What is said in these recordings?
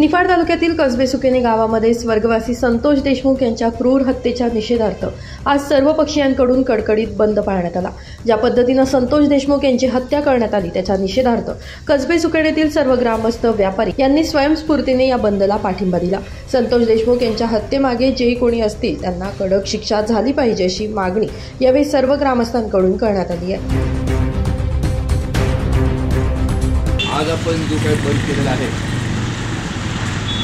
निफाड तालुक्यातील कसबे सुकेने गावामध्ये स्वर्गवासी संतोष देशमुख यांच्या क्रूर हत्येच्या निषेधार्थ आज सर्व पक्षीयांकडून कडकडीत बंद पाळण्यात आला। ज्या पद्धतीने संतोष देशमुख यांची हत्या करण्यात आली त्याच्या निषेधार्थ कसबे सुकेनेतील सर्व ग्रामस्थ व्यापारी यांनी स्वयंस्फूर्तीने या बंदला पाठिंबा दिला। संतोष देशमुख यांच्या हत्येमागे जे कोणी असतील त्यांना कडक शिक्षा झाली पाहिजे अशी मागणी यावेळी सर्व ग्रामस्थांकडून करण्यात आली आहे। आज आपण जो काही बंद केलेला आहे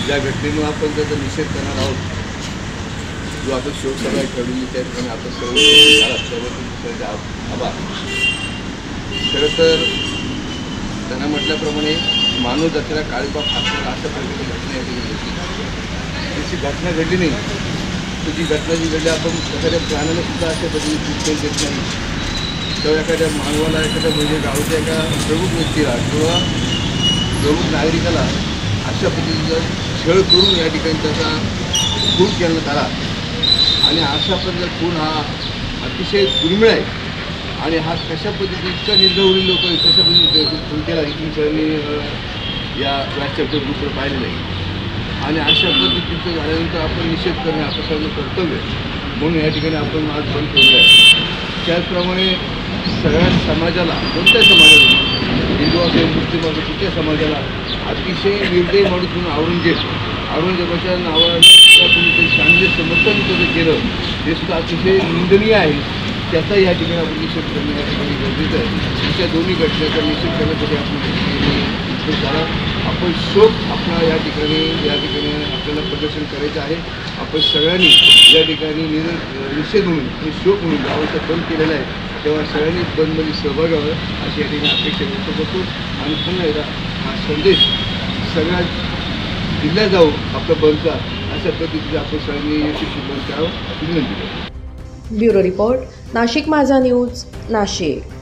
ज्या घटनेनं आपण त्याचा निषेध करणार आहोत, जो आपण शोकसभा ठरवली त्या ठिकाणी आपण सर्व आभार। खरं तर त्यांना म्हटल्याप्रमाणे मानव जातीला काळीबाब फासणारा अशा प्रकारची घटना घडली। त्याची घटना घडली नाही तर जी घटना जी घडली आपण एखाद्या प्राण्याला सुद्धा अशा पद्धतीने ट्रीटमेंट देत नाही, तेव्हा एखाद्या मानवाला एखाद्या म्हणजे गावच्या एका प्रमुख व्यक्तीला किंवा प्रमुख नागरिकाला अशा पद्धतीचा छळ करून या ठिकाणी त्याचा खून करण्यात आला। आणि अशा पद्धतीचा खून हा अतिशय दुर्मिळ आहे आणि हा कशा पद्धतीचा निर्धावरी लोक कशा पद्धतीने खून केला ही सगळ्यांनी या राष्ट्रपती ग्रुपवर पाहिलेलं आहे। आणि अशा पद्धतीचं झाल्यानंतर आपण निषेध करणे आपलं सर्व कर्तव्य म्हणून या ठिकाणी आपण आज बंद ठेवलं आहे। त्याचप्रमाणे सगळ्या समाजाला, कोणत्या समाजाला, हिंदू असेल मुस्लिम असेल कुठल्या समाजाला अतिशय निर्दयी माणूस म्हणून औरंगजेबाच्या नावाने सुद्धा तुम्ही ते चांगले समर्थन जे केलं ते सुद्धा अतिशय निंदनीय आहे। त्याचा या ठिकाणी आपण निषेध करणे या ठिकाणी गरजेचं आहे। अशा दोन्ही घटनेचा निषेध करण्यासाठी आपण शोक आपला या ठिकाणी आपल्याला प्रदर्शन करायचं आहे। आपण सगळ्यांनी या ठिकाणी निषेध म्हणून आणि शोक म्हणून गावाचा बंद केलेला आहे, तेव्हा सगळ्यांनी बंदमध्ये सहभाग व्हावा अशी या ठिकाणी अपेक्षा व्यक्त करतो। आणि पुन्हा एकदा हा संदेश सगळ्या दिला जाऊ आपला बंदचा, अशा पद्धतीने आपण सगळ्यांनी यशस्वी बंद करावं अशी विनंती करतो। ब्युरो रिपोर्ट, नाशिक माझा न्यूज, नाशिक।